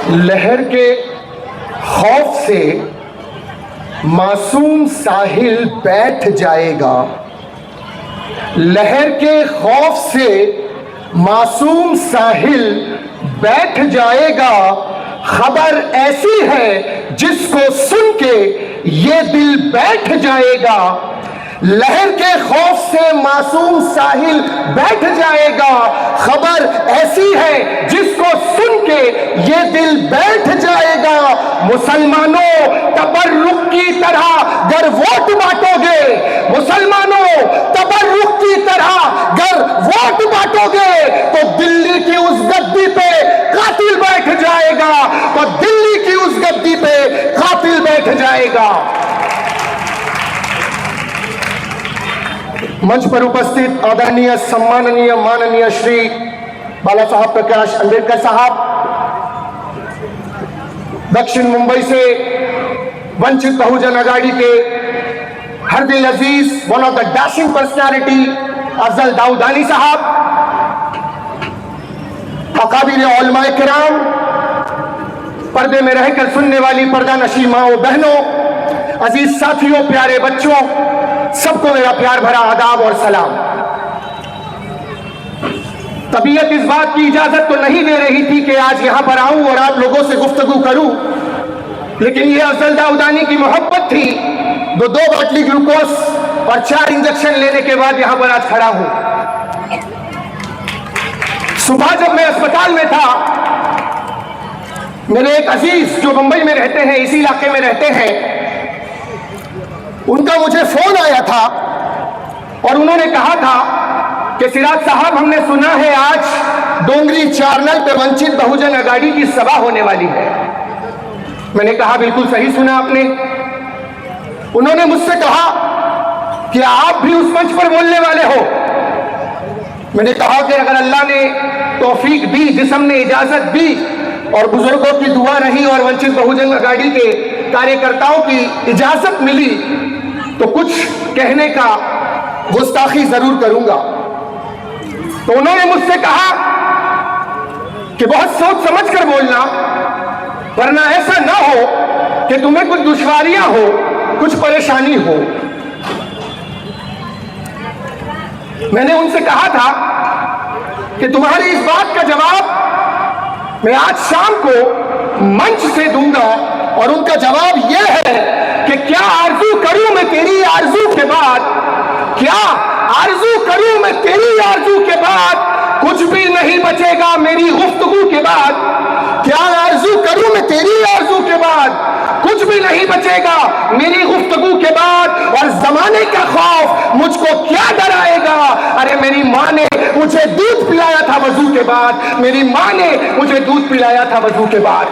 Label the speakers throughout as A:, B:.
A: लहर के खौफ से मासूम साहिल बैठ जाएगा। लहर के खौफ से मासूम साहिल बैठ जाएगा। खबर ऐसी है जिसको सुन के ये दिल बैठ जाएगा। लहर के खौफ से मासूम साहिल बैठ जाएगा। खबर ऐसी है जिसको सुन के ये दिल बैठ जाएगा। मुसलमानों, तबर्रुक की तरह गर वोट बांटोगे, मुसलमानों तबर्रुक की तरह गर वोट बांटोगे तो दिल्ली की उस गद्दी पे कातिल बैठ जाएगा। तो दिल्ली की उस गद्दी पे कातिल बैठ जाएगा। मंच पर उपस्थित आदरणीय, सम्माननीय, माननीय श्री बाला साहब प्रकाश अंबेडकर साहब, दक्षिण मुंबई से वंचित बहुजन आघाड़ी के हर दिल अजीज, one of the dashing personality Afzal Daudani साहब, अकाबिर उलमाए किराम, पर्दे में रहकर सुनने वाली पर्दा नशी माओ बहनों, अजीज साथियों, प्यारे बच्चों, सबको मेरा प्यार भरा आदाब और सलाम। तबीयत इस बात की इजाजत तो नहीं दे रही थी कि आज यहां पर आऊं और आप लोगों से गुफ्तगू करूं, लेकिन यह अफजल दाऊदानी की मोहब्बत थी। दो बाटली ग्लूकोस और 4 इंजेक्शन लेने के बाद यहां पर आज खड़ा हूं। सुबह जब मैं अस्पताल में था, मेरे एक अजीज जो मुंबई में रहते हैं, इसी इलाके में रहते हैं, उनका मुझे फोन आया था और उन्होंने कहा था कि सिराज साहब, हमने सुना है आज डोंगरी चारनल पे वंचित बहुजन आघाड़ी की सभा होने वाली है। मैंने कहा बिल्कुल सही सुना आपने। उन्होंने मुझसे कहा कि आप भी उस मंच पर बोलने वाले हो। मैंने कहा कि अगर अल्लाह ने तौफीक दी, जिस्म ने इजाजत दी और बुजुर्गों की दुआ रही और वंचित बहुजन आघाड़ी के कार्यकर्ताओं की इजाजत मिली तो कुछ कहने का गुस्ताखी जरूर करूंगा। तो उन्होंने मुझसे कहा कि बहुत सोच समझ कर बोलना, वरना ऐसा ना हो कि तुम्हें कुछ दुश्वारियां हो, कुछ परेशानी हो। मैंने उनसे कहा था कि तुम्हारी इस बात का जवाब मैं आज शाम को मंच से दूंगा, और उनका जवाब यह है कि क्या आरजू करूं मैं तेरी आरजू के बाद, क्या आरजू करूं मैं तेरी आरजू के बाद, कुछ भी नहीं बचेगा मेरी गुफ्तगू के बाद। क्या आरजू करूं मैं तेरी आरजू के बाद, कुछ भी नहीं बचेगा मेरी गुफ्तगू के बाद, और जमाने का खौफ मुझको क्या डराएगा। अरे मेरी माँ ने मुझे दूध पिलाया था वजू के बाद, मेरी माँ ने मुझे दूध पिलाया था वजू के बाद।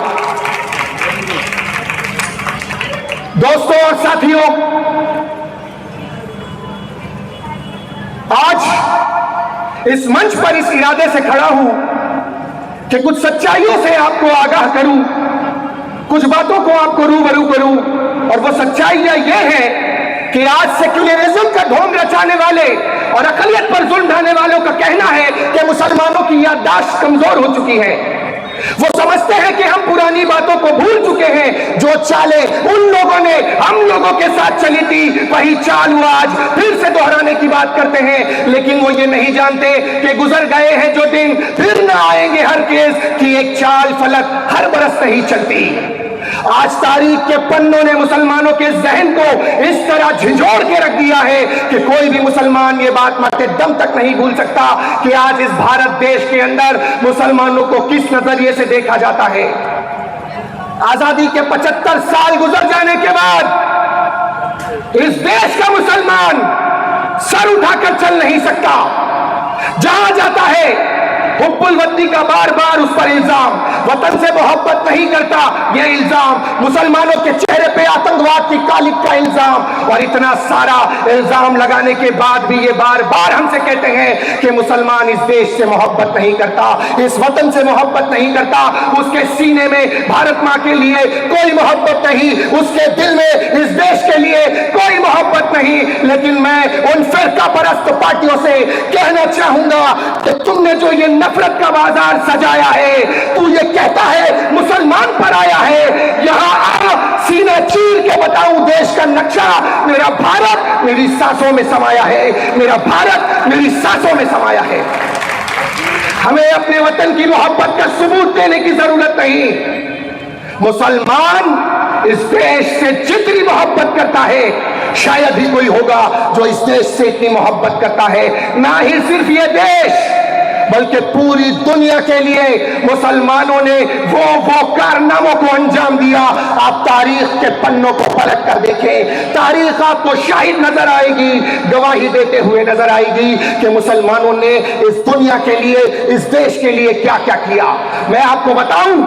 A: दोस्तों और साथियों, आज इस मंच पर इस इरादे से खड़ा हूं कि कुछ सच्चाइयों से आपको आगाह करूं, कुछ बातों को आपको रूबरू करूं। और वो सच्चाइयां ये है कि आज सेक्युलरिज्म का ढोंग रचाने वाले और अकलियत पर जुल्म ढाने वालों का कहना है कि मुसलमानों की याददाश्त कमजोर हो चुकी है। वो समझते हैं कि हम पुरानी बातों को भूल चुके हैं। जो चालें उन लोगों ने हम लोगों के साथ चली थी, वही चाल वो आज फिर से दोहराने की बात करते हैं। लेकिन वो ये नहीं जानते कि गुजर गए हैं जो दिन, फिर न आएंगे हरगिज़ कि एक चाल फलक हर बरस नहीं चलती। आज तारीख के पन्नों ने मुसलमानों के जहन को इस तरह झिझोड़ के रख दिया है कि कोई भी मुसलमान ये बात मरते दम तक नहीं भूल सकता कि आज इस भारत देश के अंदर मुसलमानों को किस नजरिए से देखा जाता है। आजादी के 75 साल गुजर जाने के बाद इस देश का मुसलमान सर उठाकर चल नहीं सकता। जहां जाता है हुब्बुल वतनी का बार बार उस पर इल्जाम, वतन से मोहब्बत नहीं करता यह इल्जाम, मुसलमानों के चेहरे पे आतंकवाद की कालिक का इल्जाम, और इतना सारा इल्जाम लगाने के बाद भी ये बार बार हमसे कहते हैं कि मुसलमान इस देश से मोहब्बत नहीं करता, इस वतन से मोहब्बत नहीं करता, उसके सीने में भारत मां के लिए कोई मोहब्बत नहीं, उसके दिल में इस देश के लिए कोई मोहब्बत नहीं। लेकिन मैं उन फिरका परस्त पार्टियों से कहना चाहूंगा कि तुम तूने जो ये नफरत का बाजार सजाया है, तू ये कहता है मुसलमान पर आया है, यहां आ, सीना चीर के बताऊं देश का नक्शा। मेरा भारत मेरी सांसों में समाया है, मेरा भारत मेरी सांसों में समाया है। हमें अपने वतन की मोहब्बत का सबूत देने की जरूरत नहीं। मुसलमान इस देश से जितनी मोहब्बत करता है, शायद ही कोई होगा जो इस देश से इतनी मोहब्बत करता है। ना ही सिर्फ ये देश, बल्कि पूरी दुनिया के लिए मुसलमानों ने वो कारनामों को अंजाम दिया। आप तारीख के पन्नों को पलट कर देखें, तारीख आपको शाहिद नजर आएगी, गवाही देते हुए नजर आएगी कि मुसलमानों ने इस दुनिया के लिए, इस देश के लिए क्या क्या किया। मैं आपको बताऊं,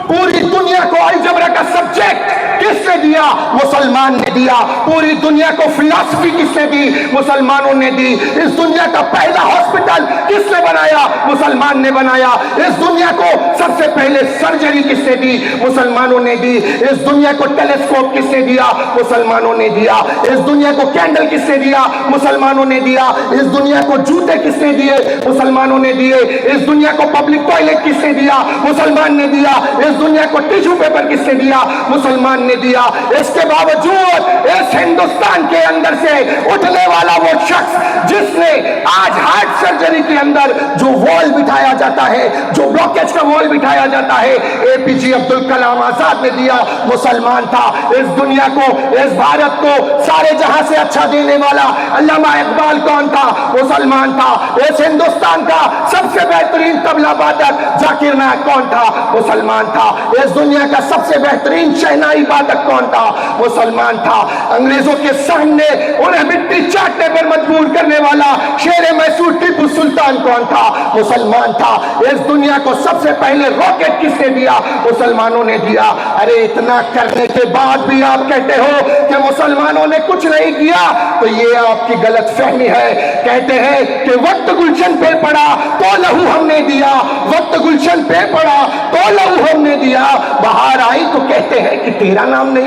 A: पूरी दुनिया को अलजबरा का सब्जेक्ट किसने दिया? मुसलमान ने दिया। पूरी दुनिया को फिलॉसफी किसने दी? मुसलमानों ने दी। इस दुनिया का पहला हॉस्पिटल किसने बनाया? मुसलमान ने बनाया। इस दुनिया को सबसे पहले सर्जरी किसने दी? मुसलमानों ने दी। इस दुनिया को टेलीस्कोप किसने दिया? मुसलमानों ने दिया। इस दुनिया को कैंडल किसने दिया? मुसलमानों ने दिया। इस दुनिया को जूते किसने दिए? मुसलमानों ने दिए। इस दुनिया को पब्लिक टॉयलेट किसने दिया? मुसलमान ने दिया। इस दुनिया को टिश्यू पेपर किसने दिया? मुसलमान ने दिया। इसके बावजूद इस हिंदुस्तान के अंदर से उठने वाला वो शख्स जिसने आज हार्ट सर्जरी के अंदर जो वॉल बिठाया जाता है, जो ब्लॉकेज का वॉल बिठाया जाता है, एपीजे अब्दुल कलाम आजाद ने दिया, मुसलमान था। इस दुनिया को, इस भारत को सारे जहां से अच्छा देने वाला अल्लामा इकबाल कौन था? मुसलमान था। इस हिंदुस्तान का सबसे बेहतरीन तबला वादक जाकिर नायक कौन था? मुसलमान था। इस दुनिया का सबसे बेहतरीन शहनाई वादक कौन था? मुसलमान था। अंग्रेजों के सामने उन्हें मिट्टी चाटने पर मजबूर करने वाला शेर मैसूर टीपू सुल्तान कौन था? मुसलमान था। इस दुनिया को सबसे पहले रॉकेट किसने दिया? मुसलमानों ने दिया। अरे इतना करने के बाद भी आप कहते हो कि मुसलमानों ने कुछ नहीं किया, तो ये आपकी गलत फहमी है। कहते हैं कि वक्त गुलशन पे पड़ा तो लहू हमने दिया, वक्त गुलशन पे पड़ा तो लहू हमने दिया, बाहर आई तो कहते हैं कि तेरा नाम नहीं।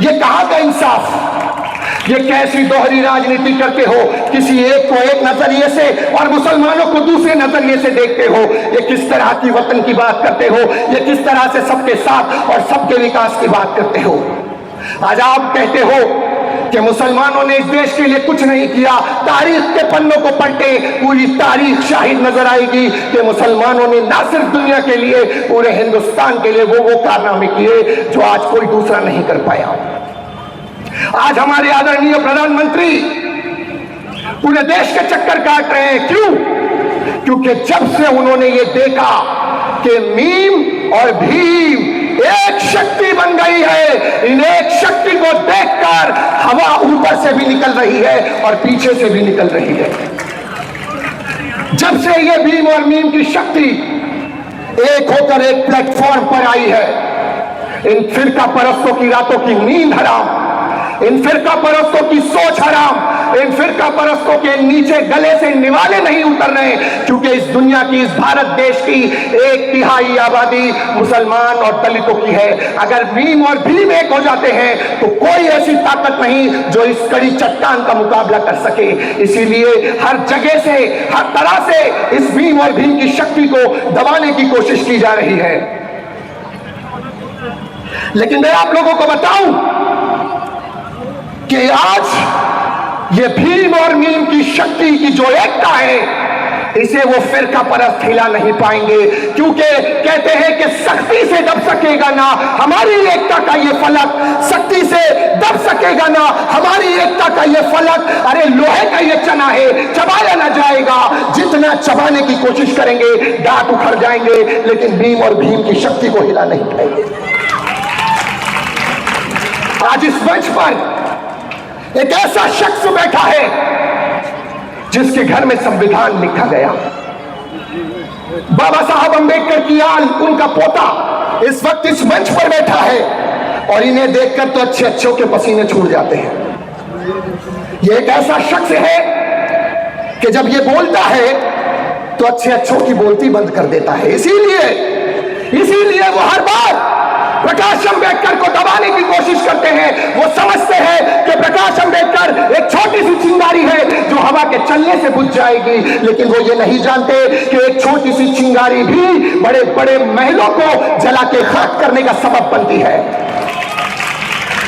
A: ये कहां का इंसाफ? ये कैसी दोहरी राजनीति करते हो? किसी एक को एक नजरिए से और मुसलमानों को दूसरे नजरिए से देखते हो। ये किस तरह की वतन की बात करते हो? ये किस तरह से सबके साथ और सबके विकास की बात करते हो? आज आप कहते हो कि मुसलमानों ने इस देश के लिए कुछ नहीं किया। तारीख के पन्नों को पलटे, पूरी तारीख शाहिद नजर आएगी कि मुसलमानों ने ना सिर्फ दुनिया के लिए, पूरे हिंदुस्तान के लिए वो कारनामे किए जो आज कोई दूसरा नहीं कर पाया। आज हमारे आदरणीय प्रधानमंत्री पूरे देश के चक्कर काट रहे हैं। क्यों? क्योंकि जब से उन्होंने ये देखा कि मीम और भीम एक शक्ति बन गई है, इन एक शक्ति को देखकर हवा ऊपर से भी निकल रही है और पीछे से भी निकल रही है। जब से ये भीम और मीम की शक्ति एक होकर एक प्लेटफॉर्म पर आई है, इन फिरका परस्तों की रातों की नींद हराम, इन फिरका परस्तों की सोच हराम, इन फिरका परस्तों के नीचे गले से निवाले नहीं उतर रहे, क्योंकि इस दुनिया की, इस भारत देश की 1/3 आबादी मुसलमान और दलितों की है। अगर मीम और भीम एक हो जाते हैं तो कोई ऐसी ताकत नहीं जो इस कड़ी चट्टान का मुकाबला कर सके। इसीलिए हर जगह से, हर तरह से इस भीम और भीम की शक्ति को दबाने की कोशिश की जा रही है। लेकिन मैं आप लोगों को बताऊं कि आज ये भीम और मीम की शक्ति की जो एकता है, इसे वो फिरका परस्त हिला नहीं पाएंगे, क्योंकि कहते हैं कि सख्ती से दब सकेगा ना हमारी एकता का ये फलक, सख्ती से दब सकेगा ना हमारी एकता का ये फलक। अरे लोहे का ये चना है, चबाया ना जाएगा। जितना चबाने की कोशिश करेंगे दांत उखड़ जाएंगे, लेकिन भीम और भीम की शक्ति को हिला नहीं पाएंगे। आज इस मंच पर एक ऐसा शख्स बैठा है जिसके घर में संविधान लिखा गया। बाबा साहब अंबेडकर की आल, उनका पोता इस वक्त इस मंच पर बैठा है और इन्हें देखकर तो अच्छे अच्छों के पसीने छूट जाते हैं। यह एक ऐसा शख्स है कि जब ये बोलता है तो अच्छे अच्छों की बोलती बंद कर देता है। इसीलिए वो हर बार प्रकाश अंबेडकर को दबाने की कोशिश करते हैं, वो समझते हैं कि प्रकाश अंबेडकर एक छोटी सी चिंगारी है जो हवा के चलने से बुझ जाएगी, लेकिन वो ये नहीं जानते कि एक छोटी सी चिंगारी भी बड़े बड़े महलों को जला के खाक करने का सबब बनती है।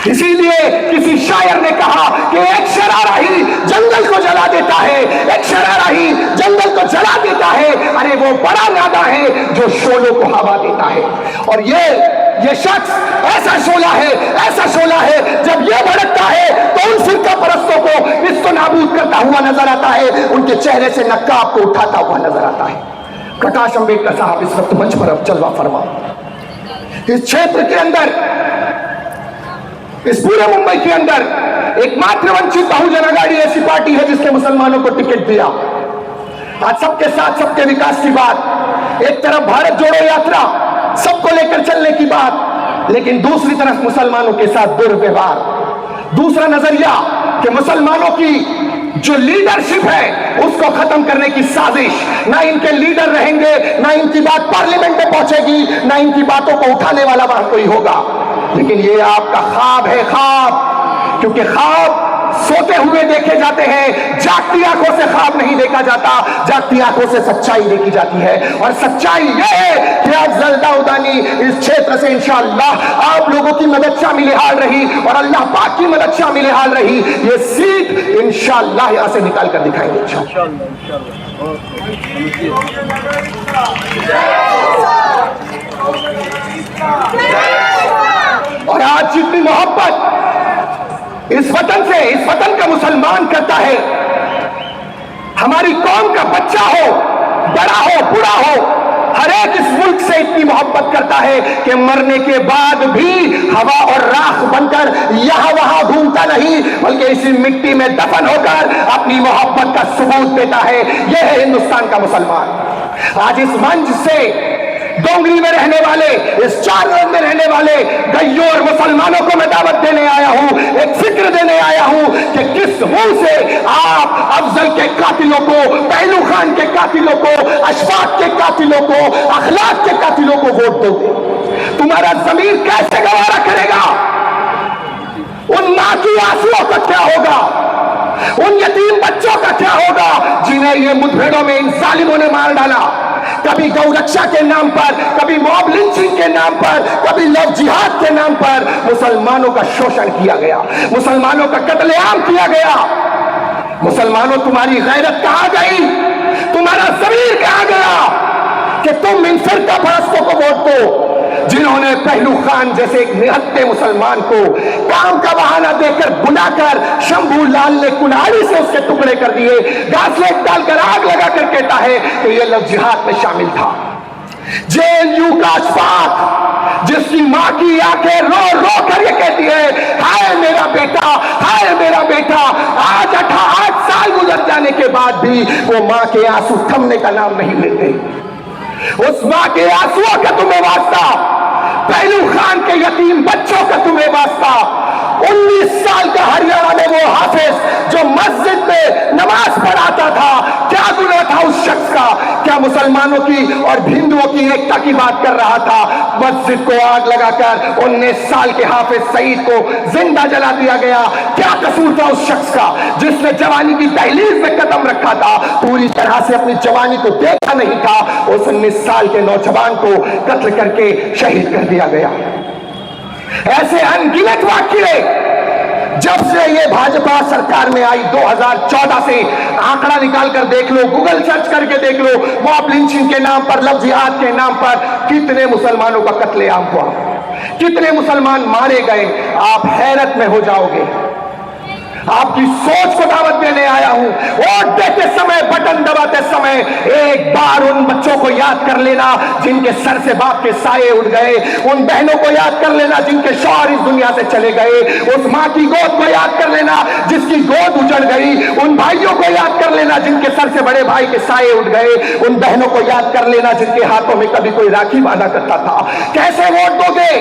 A: इसीलिए किसी शायर ने कहा कि एक शरारा ही जंगल को जला देता है, एक शरारा ही जंगल को जला देता है, अरे वो बड़ा नादा है जो शोलों को हवा देता है। और ये शख्स ऐसा शोला है, ऐसा शोला है, जब ये भड़कता है तो उन फिरका परस्तों को इसको नाबूद करता हुआ नजर आता है, उनके चेहरे से नकाब को उठाता हुआ नजर आता है। प्रकाश अंबेडकर साहब इस वक्त मंच पर अब जलवा फरमा। इस क्षेत्र के अंदर, इस पूरे मुंबई के अंदर एकमात्र वंचित बहुजन आघाड़ी ऐसी पार्टी है जिसने मुसलमानों को टिकट दिया। आज सबके साथ सबके विकास की बात, एक तरफ भारत जोड़ो यात्रा, सबको लेकर चलने की बात, लेकिन दूसरी तरफ मुसलमानों के साथ दुर्व्यवहार। दूसरा नजरिया कि मुसलमानों की जो लीडरशिप है उसको खत्म करने की साजिश। ना इनके लीडर रहेंगे, ना इनकी बात पार्लियामेंट में पहुंचेगी, ना इनकी बातों को उठाने वाला वहां कोई होगा। लेकिन ये आपका ख्वाब है, ख्वाब, क्योंकि ख्वाब सोते हुए देखे जाते हैं, जागती आंखों से ख्वाब नहीं देखा जाता, जागती आंखों से सच्चाई देखी जाती है। और सच्चाई यह है कि आज जल्दाउदानी इस क्षेत्र से इंशाअल्लाह आप लोगों की मदद शामिल हाल रही और अल्लाह पाक की मदद शामिल हाल रही, ये सीट इंशाअल्लाह यहां से निकाल कर दिखाएंगे और आज जितनी मोहब्बत इस वतन से, इस वतन का मुसलमान करता है, हमारी कौम का बच्चा हो, बड़ा हो, बूढ़ा हो, हर एक इस मुल्क से इतनी मोहब्बत करता है कि मरने के बाद भी हवा और राख बनकर यहां वहां घूमता नहीं, बल्कि इसी मिट्टी में दफन होकर अपनी मोहब्बत का सबूत देता है। यह है हिंदुस्तान का मुसलमान। आज इस मंच से डोंगरी में रहने वाले, इस चार रोड में रहने वाले गैयों और मुसलमानों को मैं दावत देने आया हूं, एक फिक्र देने आया हूं कि किस मुंह से आप अफजल के कातिलों को, पहलू खान के कातिलों को, अशफाक के कातिलों को, अखलाक के कातिलों को वोट दोगे। तुम्हारा जमीर कैसे गवारा करेगा? उन मां की आंसुओं का क्या होगा? उन यतीम बच्चों का क्या होगा जिन्हें ये मुठभेड़ों में इन जालिमों ने मार डाला? कभी गौरक्षा के नाम पर, कभी मॉब लिंचिंग के नाम पर, कभी लव जिहाद के नाम पर मुसलमानों का शोषण किया गया, मुसलमानों का कत्लेआम किया गया। मुसलमानों, तुम्हारी गैरत कहां गई? तुम्हारा ज़मीर कहां गया कि तुम इन फिरका परस्तों को वोट दो जिन्होंने पहलू खान जैसे एक निहत्ते मुसलमान को काम का बहाना देकर बुलाकर शंभू लाल ने कुल्हाड़ी से उसके टुकड़े कर दिए, घासलेट डालकर आग लगाकर कहता है कि यह लव जिहाद में शामिल था। जेएनयू का अशफाक, जिसकी मां की आंखें रो रो कर ये कहती है हाय मेरा बेटा, हाय मेरा बेटा, आज 8 साल गुजर जाने के बाद भी वो मां के आंसू थमने का नाम नहीं लेते। उस मां के आंसुओं का तुम्हें वास्ता, पहलू खान के यतीम बच्चों का तुम्हें वास्ता। 19 साल का हरियाणा में वो हाफिज जो मस्जिद में नमाज पढ़ाता था, क्या गुनाह था उस शख्स का? क्या मुसलमानों की और हिंदुओं की एकता की बात कर रहा था? मस्जिद को आग लगाकर 19 साल के हाफिज सईद को जिंदा जला दिया गया। क्या कसूर था उस शख्स का जिसने जवानी की दहलीज में कदम रखा था, पूरी तरह से अपनी जवानी को देखा नहीं था? उस 19 साल के नौजवान को कत्ल करके शहीद कर दिया गया। ऐसे अनगिनत वाकये जब से ये भाजपा सरकार में आई 2014 से, आंकड़ा निकाल कर देख लो, गूगल सर्च करके देख लो, मॉब लिंचिंग के नाम पर, लव जिहाद के नाम पर कितने मुसलमानों का कत्लेआम हुआ, कितने मुसलमान मारे गए। आप हैरत में हो जाओगे। आपकी सोच को दावत देने आया हूं। वोट देते समय, बटन दबाते समय एक बार उन बच्चों को याद कर लेना जिनके सर से बाप के साये उड़ गए, उन बहनों को याद कर लेना जिनके शौहर इस दुनिया से चले गए, उस मां की गोद को याद कर लेना जिसकी गोद उजड़ गई, उन भाइयों को याद कर लेना जिनके सर से बड़े भाई के साये उड़ गए, उन बहनों को याद कर लेना जिनके हाथों में कभी कोई राखी बांधा करता था। कैसे वोट दोगे?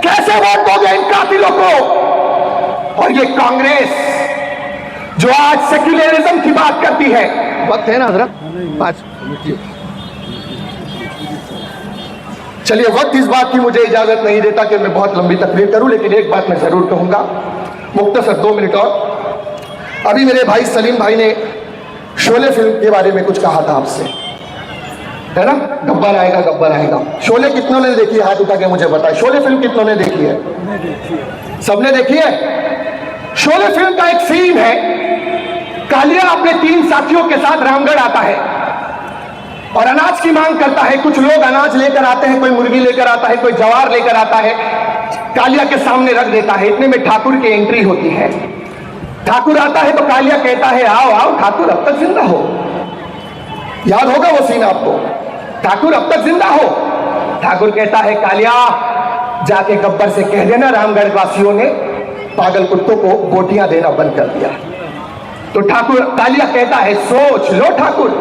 A: कैसे वोट दोगे इन कातिलों को? और ये कांग्रेस जो आज सेक्युलरिज्म की बात करती है, वक्त है ना हजरत? 5 चलिए, वक्त इस बात की मुझे इजाजत नहीं देता कि मैं बहुत लंबी तकरीर करूं, लेकिन एक बात मैं जरूर कहूंगा, मुख्तसर 2 मिनट और। अभी मेरे भाई सलीम भाई ने शोले फिल्म के बारे में कुछ कहा था आपसे, है ना? गब्बर आएगा, गब्बर आएगा। शोले कितनों ने देखी है? हाथ उठा के मुझे बताए, शोले फिल्म कितनों ने देखी है? सबने देखी है। शोले फिल्म का एक सीन है, कालिया अपने 3 साथियों के साथ रामगढ़ आता है और अनाज की मांग करता है। कुछ लोग अनाज लेकर आते हैं, कोई मुर्गी लेकर आता है, कोई जवार लेकर आता है, कालिया के सामने रख देता है। इतने में ठाकुर की एंट्री होती है। ठाकुर आता है तो कालिया कहता है, आओ आओ ठाकुर, अब तक जिंदा हो। याद होगा वो सीन आपको, ठाकुर अब तक जिंदा हो। ठाकुर कहता है, कालिया जाके गब्बर से कह देना रामगढ़ वासियों ने पागल कुत्तों को बोटियां देना बंद कर दिया। तो ठाकुर, कालिया कहता है, सोच लो ठाकुर,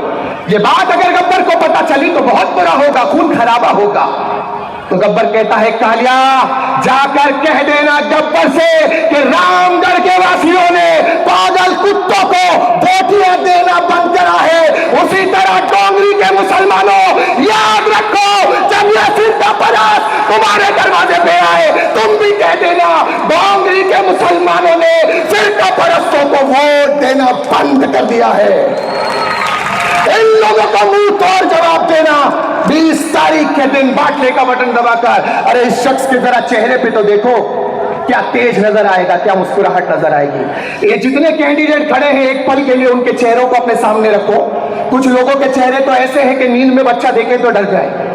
A: ये बात अगर गब्बर को पता चली तो बहुत बुरा होगा, खून खराबा होगा। तो गब्बर कहता है, कालिया जाकर कह देना गब्बर से कि रामगढ़ के वासियों ने पागल कुत्तों को बोटियां देना बंद करा है। उसी तरह डोंगरी के मुसलमानों, याद रखो, जब यह सिद्धा परास तुम्हारे दरवाजे पे आए, तुम भी कह देना डोंगरी के मुसलमानों ने सिद्धा परस्तों को वोट देना बंद कर दिया है। इन लोगों को मुंह तोड़ जवाब देना। 20 तारीख के दिन बाटले का बटन दबाकर, अरे इस शख्स के जरा चेहरे पे तो देखो, क्या तेज नजर आएगा, क्या मुस्कुराहट नजर आएगी। ये जितने कैंडिडेट खड़े हैं, एक पल के लिए उनके चेहरों को अपने सामने रखो। कुछ लोगों के चेहरे तो ऐसे हैं कि नींद में बच्चा देखे तो डर जाए,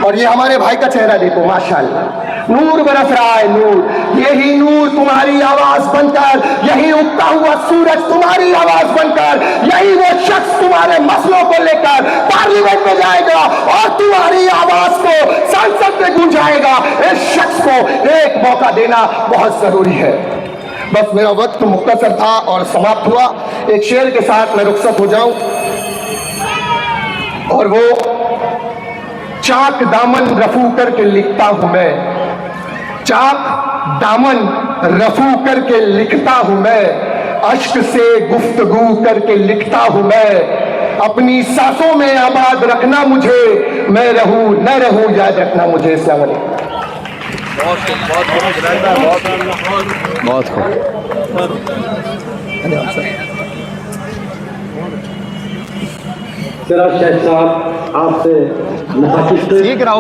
A: और ये हमारे भाई का चेहरा देखो, माशाल्लाह, नूर बरस रहा है, नूर। यही नूर तुम्हारी आवाज बनकर, यही उगता हुआ सूरज तुम्हारी आवाज बनकर, यही वो शख्स तुम्हारे मसलों को लेकर पार्लियामेंट में जाएगा और तुम्हारी आवाज को संसद में गूंजाएगा। इस शख्स को एक मौका देना बहुत जरूरी है। बस मेरा वक्त मुख्तसर था और समाप्त हुआ। एक शेर के साथ मैं रुखसत हो जाऊं, और वो, चाक दामन रफू करके लिखता हूं मैं, चाक दामन रफू करके लिखता हूं मैं, अश्क से गुफ्तगू करके लिखता हूं मैं, अपनी सांसों में आबाद रखना मुझे, मैं रहूं न रहूं याद रखना मुझे। अस्सलाम वालेकुम। बहुत खूब।
B: शेख साहब आपसे